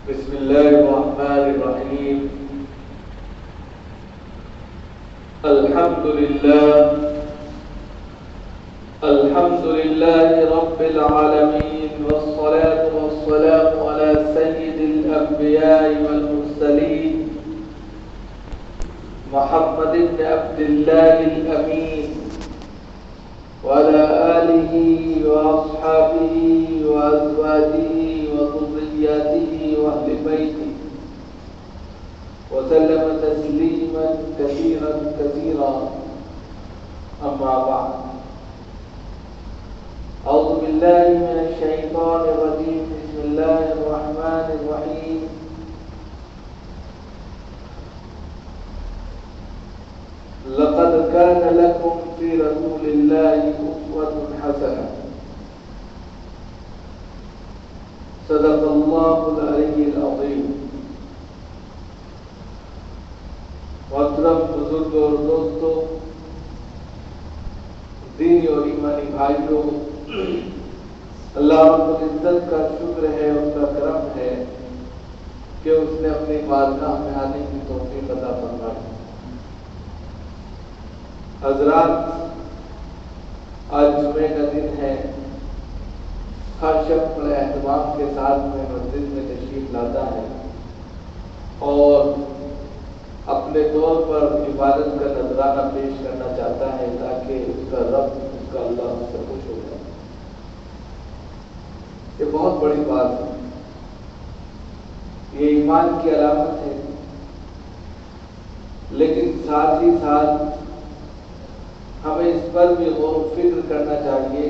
بسم الله الرحمن الرحيم. الحمد لله رب العالمين، والصلاة والسلام على سيد الأنبياء والمرسلين محمد بن عبد الله الأمين وعلى آله وأصحابه وأزواجه وذرياته وأهل بيته وسلم تسليما كثيرا كثيرا. أما بعد، أعوذ بالله من الشيطان الرجيم. بسم الله الرحمن الرحيم. لقد كان لكم في رسول الله أسوة حسنة. صدق الله العلي العظيم. محترم بزرگ اور دوستوں، دینی اور ایمانی بھائیوں، اللہ رب العزت کا شکر ہے، اس کا کرم ہے کہ اس نے اپنی بارگاہ میں آنے کی توفیق عطا فرمائی. حضرات، آج جمعے کا دن ہے. ہر شخص بڑے اہتمام کے ساتھ میں مسجد میں تشریف لاتا ہے اور اپنے طور پر عبادت کا نذرانہ پیش کرنا چاہتا ہے تاکہ اس کا رب، اس کا اللہ اس سے خوش ہو جائے. یہ بہت بڑی بات ہے، یہ ایمان کی علامت ہے. لیکن ساتھ ہی ساتھ ہمیں اس پر بھی غور و فکر کرنا چاہیے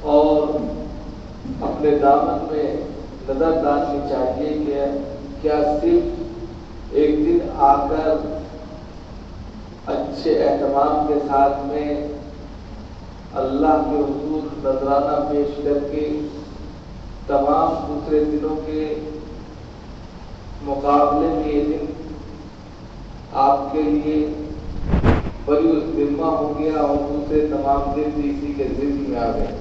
اور اپنے دامن میں نظر ڈالنی چاہیے کہ کیا صرف ایک دن آ کر اچھے اہتمام کے ساتھ میں اللہ کے حضور نذرانہ پیش کر کے تمام دوسرے دنوں کے مقابلے میں یہ دن آپ کے لیے بڑی ذمہ ہو گیا اور دوسرے تمام دن بھی اسی کے ذمہ میں آ گئے.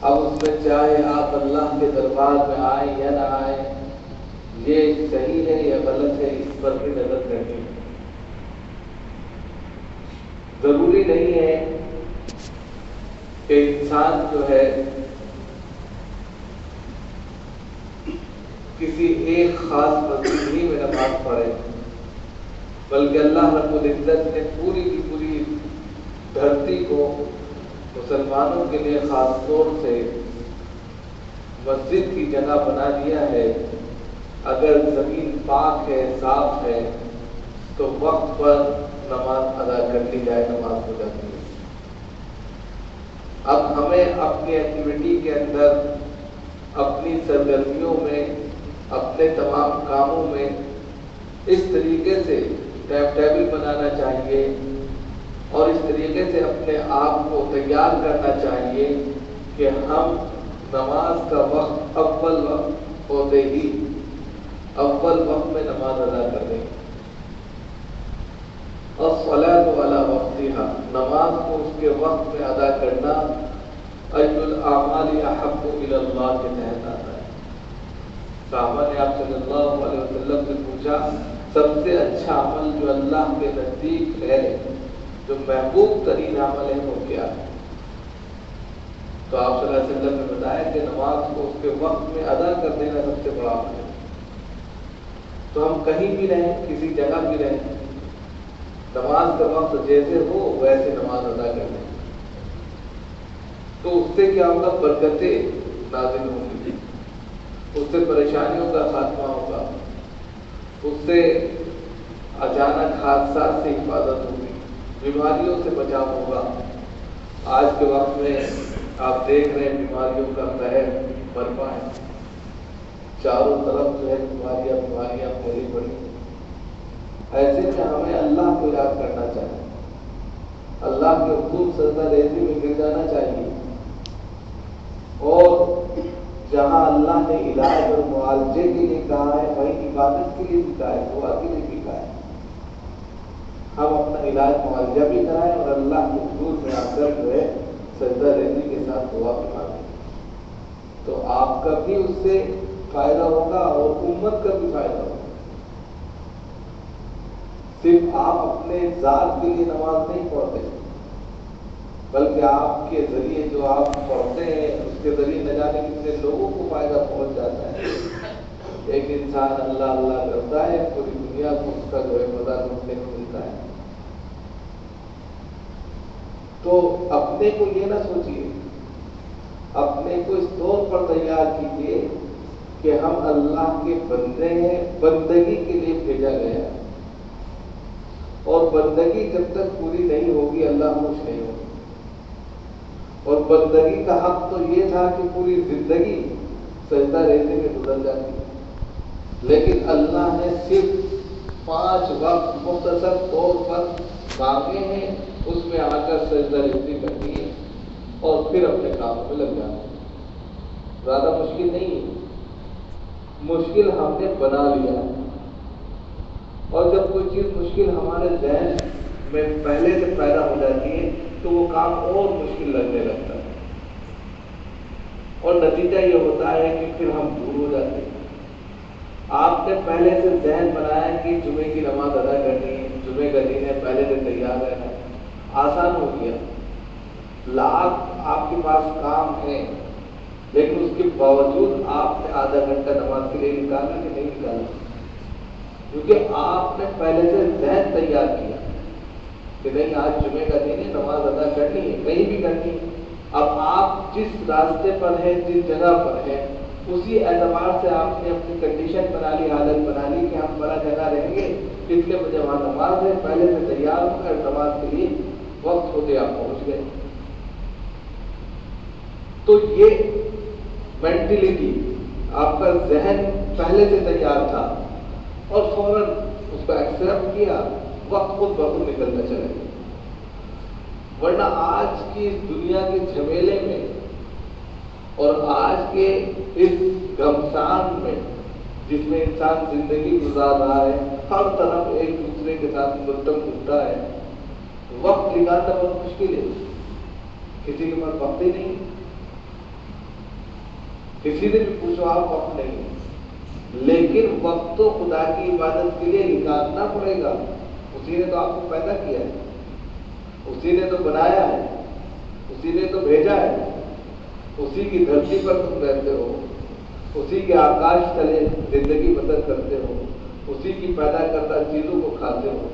اب اس میں چاہے آپ اللہ کے دربار میں آئیں یا نہ آئیں، یہ صحیح ہے یا غلط ہے، اس پر بھی نظر کرنی ہے. ضروری نہیں ہے کہ انسان جو ہے کسی ایک خاص مسجد ہی میں نماز پڑھے، بلکہ اللہ رب العزت نے پوری کی پوری دھرتی کو مسلمانوں کے لیے خاص طور سے مسجد کی جگہ بنا دیا ہے. اگر زمین پاک ہے، صاف ہے، تو وقت پر نماز ادا کر لی جائے، نماز ہو جاتی ہے. اب ہمیں اپنی ایکٹیویٹی کے اندر، اپنی سرگرمیوں میں، اپنے تمام کاموں میں اس طریقے سے ٹائم ٹیبل بنانا چاہیے اور اس طریقے سے اپنے آپ کو تیار کرنا چاہیے کہ ہم نماز کا وقت اول وقت ہوتے ہی اول وقت میں نماز ادا کر دیں. الصلاۃ علی وقتہا، نماز کو اس کے وقت میں ادا کرنا ای الاعمال احب الی اللہ کے تحت آتا ہے. صحابہ نے آپ صلی اللہ علیہ وسلم سے پوچھا، سب سے اچھا عمل جو اللہ کے نزدیک ہے، جو محبوب ترین عمل ہے، وہ کیا ہے؟ تو آپ صلی اللہ علیہ وسلم نے بتایا کہ نماز کو اس کے وقت میں ادا کر دینا سب سے بڑا عمل ہے. تو ہم کہیں بھی رہیں، کسی جگہ بھی رہیں، نماز کا وقت جیسے ہو ویسے نماز ادا کر دیں. تو اس سے کیا ہوگا؟ برکتیں نازل ہوں گی، اس سے پریشانیوں کا خاتمہ ہوگا، اس سے اچانک حادثات سے حفاظت ہوگی، بیماریوں سے بچاؤ ہوگا. آج کے وقت میں آپ دیکھ رہے ہیں بیماریوں کا قہر برپا ہے، چاروں طرف جو ہے بیماریاں پھیلی پڑی. ایسے میں ہمیں اللہ کو یاد کرنا چاہیے، اللہ کے حضور سجدہ ریزی میں گر جانا چاہیے اور جہاں اللہ نے علاج اور معالجے کے لیے کہا ہے وہیں عبادت کے لیے بھی کہا ہے، دعا کے لیے بھی کہا ہے. ہم اپنا علاج معالجہ بھی کرائیں اور اللہ کے حضور میں آ کر جو ہے سجدہ ریزی کے ساتھ دعا بھی مانگیں. تو آپ کا بھی اس سے فائدہ ہوگا اور امت کا بھی فائدہ ہوگا۔ صرف آپ اپنے ذات کے لیے نماز نہیں پڑھتے، بلکہ آپ کے ذریعے جو آپ پڑھتے ہیں اس کے ذریعے نہ جانے کتنے لوگوں کو فائدہ پہنچ جاتا ہے۔ ایک انسان اللہ اللہ کرتا ہے، پوری دنیا کو اس کا جو ہے مزہ لوٹنے کو ملتا ہے۔ تو اپنے کو یہ نہ سوچیے، اپنے کو اس طور پر تیار کیجیے کہ ہم اللہ کے بندے ہیں، بندگی کے لیے بھیجا گیا ہے، اور بندگی جب تک پوری نہیں ہوگی اللہ خوش نہیں ہوگا۔ اور بندگی کا حق تو یہ تھا کہ پوری زندگی سجدہ رہنے میں گزر جاتی ہے، لیکن اللہ نے صرف 5 وقت مختصر طور پر مانگے ہیں، اس میں آ کر سجدہ رہتی کرنی ہے اور پھر اپنے کام میں لگ جانا ہے۔ زیادہ مشکل نہیں ہے، مشکل ہم نے بنا لیا ہے۔ اور جب کوئی چیز مشکل ہمارے ذہن میں پہلے سے پیدا ہو جاتی ہے تو وہ کام اور مشکل لگنے لگتا ہے، اور نتیجہ یہ ہوتا ہے کہ پھر ہم دور ہو جاتے ہیں۔ آپ نے پہلے سے ذہن بنایا کہ جمعے کی نماز ادا کرنی ہے، جمعے کا دن ہے، پہلے سے تیار رہنا ہے، آسان ہو گیا۔ لاکھ آپ کے پاس کام ہے، لیکن اس کے باوجود آپ نے آدھا گھنٹہ نماز کے لیے نکالا کہ نہیں نکالا؟ کیونکہ آپ نے پہلے سے ذہن تیار کیا کہ نہیں، آج جمعے کا دن ہے، نماز ادا کرنی ہے، کہیں بھی کرنی ہے۔ اب آپ جس راستے پر ہیں، جس جگہ پر ہیں، اسی اعتبار سے آپ نے اپنی کنڈیشن بنا لی، حالت بنا لی کہ ہم بڑا جگہ رہیں گے، اتنے بجے وہاں نماز ہے، پہلے سے تیار ہو کر نماز کے لیے وقت ہوتے آپ پہنچ گئے۔ تو یہ مینٹلٹی، آپ کا ذہن پہلے سے تیار تھا اور فوراً اس کو ایکسیپٹ کیا، وقت خود بخود نکلتا چلا گیا۔ ورنہ آج کی اس دنیا کے جھمیلے میں اور آج کے اس گھمسان میں جس میں انسان زندگی گزار رہا ہے، ہر طرف ایک دوسرے کے ساتھ ملتم گھومتا ہے، وقت نکالنا بہت مشکل ہے۔ کسی کے پاس وقت ہی نہیں، کسی نے بھی پوچھو آپ، وقت نہیں ہے۔ لیکن وقت تو خدا کی عبادت کے لیے نکالنا پڑے گا، اسی نے تو آپ کو پیدا کیا ہے، اسی نے تو بنایا ہے، اسی نے تو بھیجا ہے، اسی کی دھرتی پر تم رہتے ہو، اسی کے آکاش تلے زندگی بسر کرتے ہو، اسی کی پیدا کردہ چیزوں کو کھاتے ہو،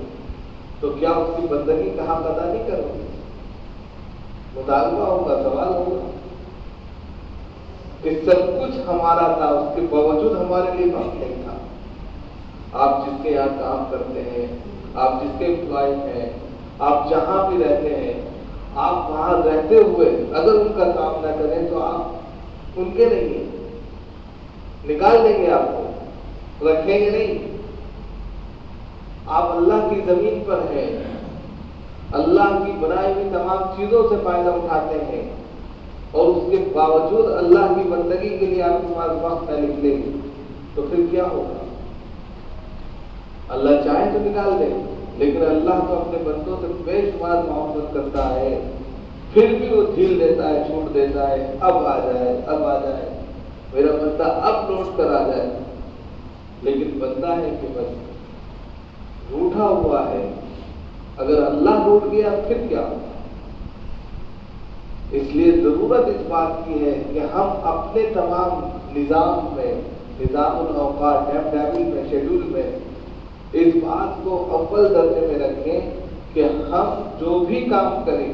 تو کیا اس کی بندگی کا حق ادا نہیں کرو گے؟ مطالبہ ہوگا، سوال ہوگا۔ کہ سب کچھ ہمارا تھا، اس کے باوجود ہمارے لیے وقت نہیں تھا۔ آپ جس کے یہاں کام کرتے ہیں، آپ جس کے امپلائی ہیں، آپ جہاں بھی رہتے ہیں، آپ وہاں رہتے ہوئے اگر ان کا کام نہ کریں تو آپ ان کے نہیں ہیں، نکال دیں گے، آپ کو رکھیں گے نہیں۔ آپ اللہ کی زمین پر ہیں، اللہ کی بنائی ہوئی تمام چیزوں سے فائدہ اٹھاتے ہیں، اور اس کے باوجود اللہ کی بندگی کے لیے آپ کے پاس وقت نہ نکلے گی تو پھر کیا ہوگا؟ اللہ چاہے تو نکال دے، لیکن اللہ تو اپنے بندوں سے بے شمار محبت کرتا ہے، پھر بھی وہ ڈھیل دیتا ہے، چھوٹ دیتا ہے، اب آ جائے، اب آ جائے، میرا بندہ اب لوٹ کر آ جائے۔ لیکن بندہ ہے کہ بس روٹھا ہوا ہے، اگر اللہ روٹ گیا پھر کیا ہوگا؟ اس لیے ضرورت اس بات کی ہے کہ ہم اپنے تمام نظام میں، نظام الاوقات، ٹائم ٹیبل میں، شیڈول میں اس بات کو اول درجے میں رکھیں کہ ہم جو بھی کام کریں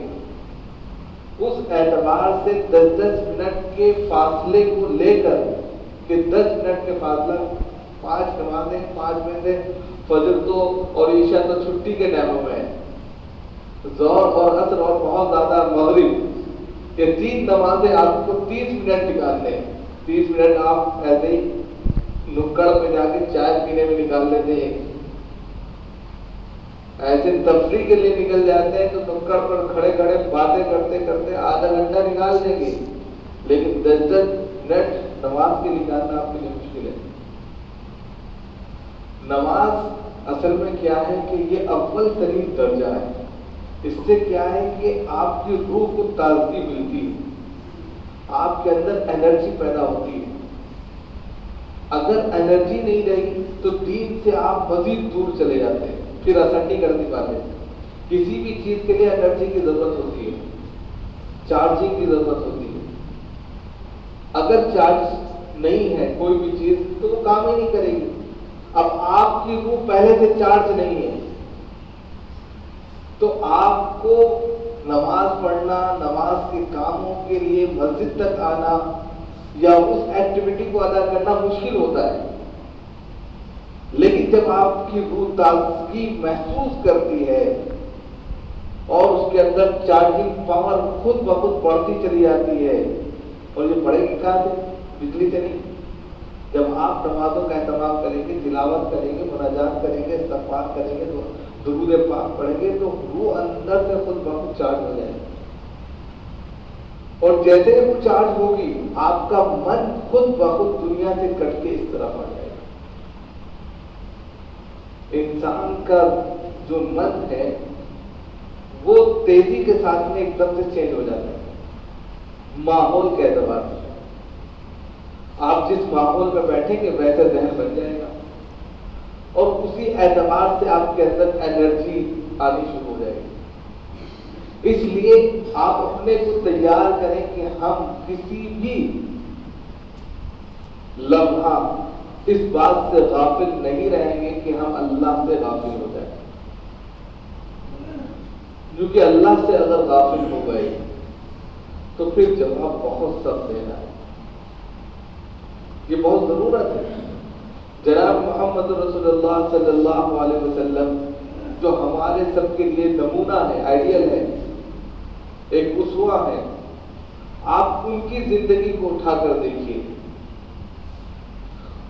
اس اعتبار سے 10-10 منٹ کے فاصلے کو لے کر کہ 10 منٹ کے فاصلہ 5 نمازیں، 5 میں سے فجر تو اور عشاء تو چھٹی کے ٹائموں میں ہے، ظہر اور عصر اور بہت زیادہ مغرب، یہ 3 نمازیں آپ کو 30 منٹ نکالنے ہیں۔ 30 منٹ آپ ایسے ہی نکڑ میں جا کے چائے پینے میں نکال لیتے ہیں، ایسے تفریح کے لیے نکل جاتے ہیں تو نکڑ پر کھڑے کھڑے باتیں کرتے کرتے آدھا گھنٹہ نکال دیں گے، لیکن 10-10 منٹ نماز کے نکالنا آپ کے لیے مشکل ہے۔ نماز اصل میں کیا ہے کہ یہ اول ترین درجہ ہے، اس سے کیا ہے کہ آپ کی روح کو تازگی ملتی ہے، آپ کے اندر انرجی پیدا ہوتی ہے. اگر انرجی نہیں رہی تو دین سے آپ مزید دور چلے جاتے ہیں, پھر اثر نہیں کر نہیں پاتے. کسی بھی چیز کے لیے انرجی کی ضرورت ہوتی ہے, چارجنگ کی ضرورت ہوتی ہے. اگر چارج نہیں ہے کوئی بھی چیز تو وہ کام ہی نہیں کرے گی. اب آپ کی روح پہلے سے چارج نہیں ہے تو آپ کو نماز پڑھنا, نماز کے کاموں کے لیے مسجد تک آنا یا اس ایکٹیویٹی کو ادا کرنا مشکل ہوتا ہے. لیکن جب آپ کی روح تازگی محسوس کرتی ہے اور اس کے اندر چارجنگ پاور خود بخود بڑھتی چلی جاتی ہے, اور یہ بڑھے گی کہاں سے؟ بجلی سے نہیں. جب آپ نمازوں کا اہتمام کریں گے, تلاوت کریں گے, مناجات کریں گے, استغفار کریں گے, تو درود پاک پڑھیں گے تو روح اندر سے خود بخود چارج ہو جائے گی. اور جیسے وہ چارج ہوگی آپ کا من خود بخود دنیا سے کٹ کے اس طرف آ جائے گا. انسان کا جو من ہے وہ تیزی کے ساتھ میں ایک دم سے چینج ہو جاتا ہے ماحول کے اعتبار سے. آپ جس ماحول میں بیٹھیں گے ویسے ذہن بن جائے گا, اور اسی اعتبار سے آپ کے اندر انرجی آنی شروع ہو جائے گی. اس لیے آپ اپنے کو تیار کریں کہ ہم کسی بھی لمحہ اس بات سے غافل نہیں رہیں گے کہ ہم اللہ سے غافل ہو جائیں. کیونکہ اللہ سے اگر غافل ہو گئے تو پھر جواب بہت سخت دینا ہے. یہ بہت ضرورت ہے. جناب محمد رسول اللہ صلی اللہ علیہ وسلم جو ہمارے سب کے لیے نمونہ ہے, آئیڈیل ہے, ایک اسوہ ہے, آپ ان کی زندگی کو اٹھا کر دیکھیے.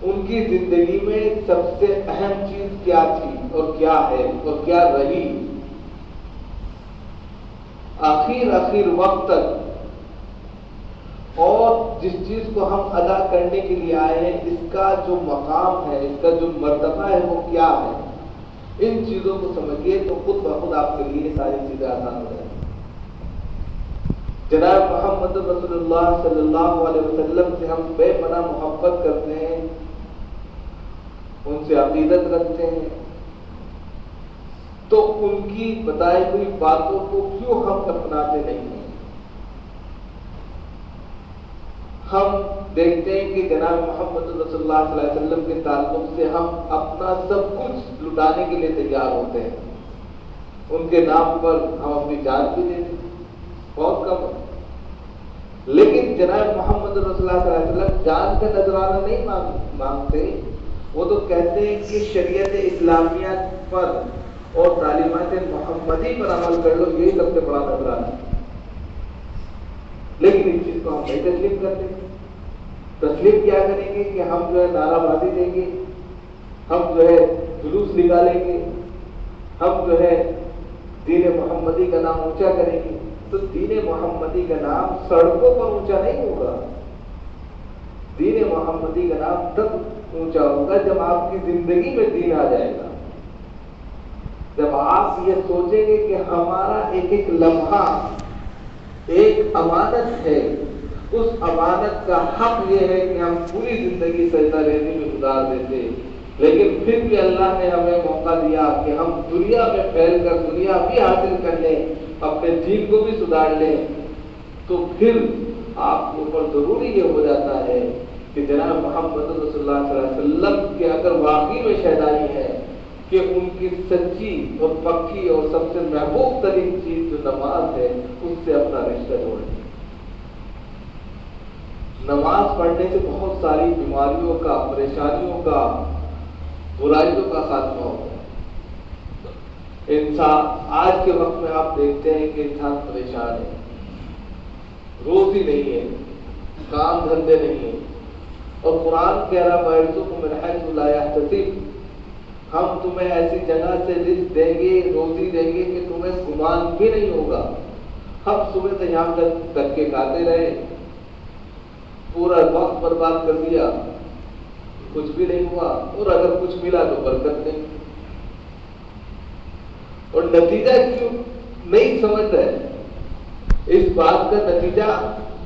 ان کی زندگی میں سب سے اہم چیز کیا تھی اور کیا ہے اور کیا رہی. آخر وقت تک, اور جس چیز کو ہم ادا کرنے کے لیے آئے ہیں اس کا جو مقام ہے, اس کا جو مرتبہ ہے وہ کیا ہے, ان چیزوں کو سمجھیے تو خود بخود آپ کے لیے ساری چیزیں آسان ہو جائیں. جناب محمد رسول اللہ صلی اللہ علیہ وسلم سے ہم بے پناہ محبت کرتے ہیں, ان سے عقیدت رکھتے ہیں, تو ان کی بتائی ہوئی باتوں کو کیوں ہم اپناتے نہیں ہیں؟ ہم دیکھتے ہیں کہ جناب محمد رسول اللہ صلی اللہ علیہ وسلم کے تعلق سے ہم اپنا سب کچھ لٹانے کے لیے تیار ہوتے ہیں. ان کے نام پر ہم اپنی جان بھی دے دیں, بہت کم ہے. لیکن جناب محمد رسول اللہ صلی اللہ علیہ وسلم جان کا نذرانہ نہیں مانگتے. وہ تو کہتے ہیں کہ شریعت اسلامیہ پر اور تعلیمات محمدی پر عمل کر لو, یہی سب سے بڑا نذرانہ ہے. لیکن اس چیز کو ہم نہیں تسلیم کرتے. تسلیم کیا کریں گے کہ ہم جو ہے نعرہ بازی دیں گے, ہم جو ہے جلوس نکالیں گے, ہم جو ہے دین محمدی کا نام اونچا کریں گے. تو دین محمدی کا نام سڑکوں پر اونچا نہیں ہوگا. دین محمدی کا نام تب اونچا ہوگا جب آپ کی زندگی میں دین آ جائے گا, جب آپ یہ سوچیں گے کہ ہمارا ایک ایک لمحہ ایک امانت ہے. اس امانت کا حق یہ ہے کہ ہم پوری زندگی سجدہ ریزی میں گزار دیتے, لیکن پھر بھی اللہ نے ہمیں موقع دیا کہ ہم دنیا میں پھیل کر دنیا بھی حاصل کر لیں, اپنے دین کو بھی سدھار لیں. تو پھر آپ کے اوپر ضروری یہ ہو جاتا ہے کہ جناب محمد رسول اللہ صلی اللہ علیہ وسلم کے اگر واقعی میں شہدائی ہے کہ ان کی سچی اور پکی اور سب سے محبوب ترین چیز جو نماز ہے, اس سے اپنا رشتہ جوڑیں. نماز پڑھنے سے بہت ساری بیماریوں کا, پریشانیوں کا, برائیوں کا خاتمہ ہوتا ہے. انسان آج کے وقت میں آپ دیکھتے ہیں کہ انسان پریشان ہے, روزی نہیں ہے, کام دھندے نہیں ہیں, اور قرآن کہہ رہا وَيَرْزُقْهُ مِنْ حَيْثُ لَا يَحْتَسِبُ, ہم تمہیں ایسی جگہ سے رزق دیں گے, روزی دیں گے کہ تمہیں گمان بھی نہیں ہوگا. ہم صبح سے یہاں تک کے کھاتے رہے, پورا وقت برباد کر دیا, کچھ بھی نہیں ہوا, اور اگر کچھ ملا تو برکت نہیں. اور نتیجہ کیوں نہیں سمجھ رہے؟ اس بات کا نتیجہ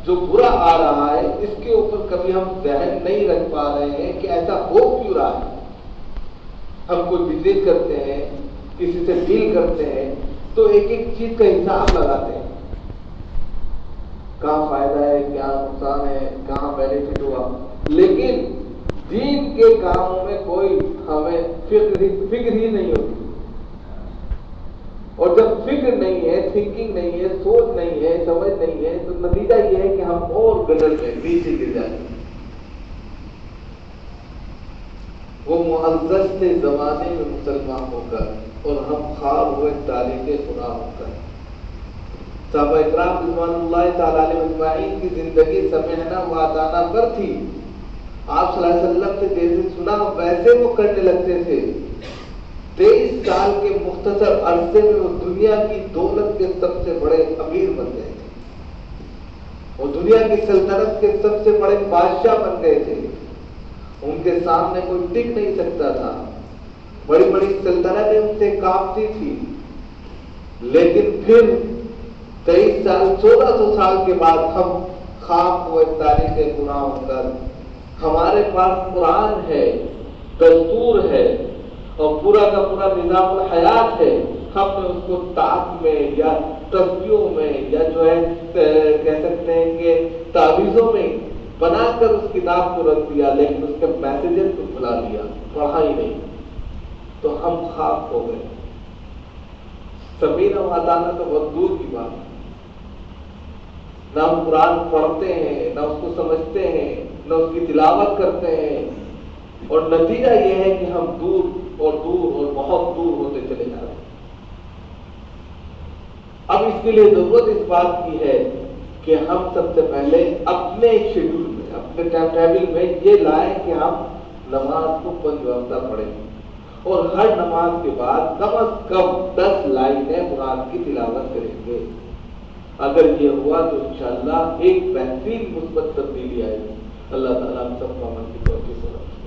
جو برا آ رہا ہے اس کے اوپر کبھی ہم ذہن نہیں رکھ پا رہے ہیں کہ ایسا ہو کیوں رہا ہے. ہم کوئی بزنس کرتے ہیں، کسی سے ڈیل کرتے ہیں تو ایک ایک چیز کا حساب لگاتے ہیں، کہاں فائدہ ہے، کیا نقصان ہے، کہاں بینیفٹ ہوا. لیکن دین کے کاموں میں کوئی ہمیں فکر ہی نہیں ہوتی. اور جب فکر نہیں ہے، تھنکنگ نہیں ہے، سوچ نہیں ہے، سمجھ نہیں ہے، تو نتیجہ یہ ہے کہ ہم اور گدر میں نیچے گر جاتے ہیں. وہ معزز تھے زمانے میں مسلمان ہو کر اور ہم خواب ہوئے تاریخ خدا ہو کر. صحابہ اکرام رضوان اللہ تعالی علیہ اجمعین کی زندگی سمعنا و اطعنا پر تھی. آپ صلی اللہ علیہ وسلم سے جیسے سنا ویسے وہ کرنے لگتے تھے. 23 سال کے مختصر عرصے میں وہ دنیا کی دولت کے سب سے بڑے امیر بن گئے تھے. وہ دنیا کی سلطنت کے سب سے بڑے بادشاہ بن گئے تھے. ان کے سامنے کوئی ٹک نہیں سکتا تھا. بڑی بڑی سلطنتیں ان سے کانپتی تھی. لیکن پھر 23 سال 1400 سال کے بعد ہم خواب ہوئے تاریخ گناہ ہو کر ہمارے پاس قرآن ہے، دستور ہے اور پورا کا پورا نظام الحیات ہے. ہم نے اس کو تاک میں یا تصویروں میں یا جو ہے کہہ سکتے ہیں کہ تعویذوں میں بنا کر اس کتاب کو رکھ دیا، لیکن اس کے میسیجز کو بھلا دیا، پڑھا ہی نہیں. تو ہم خواب ہو گئے. سمعنا و اطعنا تو بہت دور کی بات ہے. نہ ہم قرآن پڑھتے ہیں، نہ اس کو سمجھتے ہیں، نہ اس کی تلاوت کرتے ہیں، اور نتیجہ یہ ہے کہ ہم دور اور دور اور بہت دور ہوتے چلے جا رہے ہیں. اب اس کے لیے ضرورت اس بات کی ہے کہ ہم سب سے پہلے اپنے شیڈول میں، اپنے ٹائم ٹیبل میں یہ لائیں کہ ہم نماز کو 5 وقتہ پڑھیں اور ہر نماز کے بعد کم از کم 10 لائنیں قرآن کی تلاوت کریں گے. اگر یہ ہوا تو انشاءاللہ ایک بہترین مثبت تبدیلی آئے گی. اللہ تعالیٰ ہم سب کو عمل کی توفیق عطا فرمائے.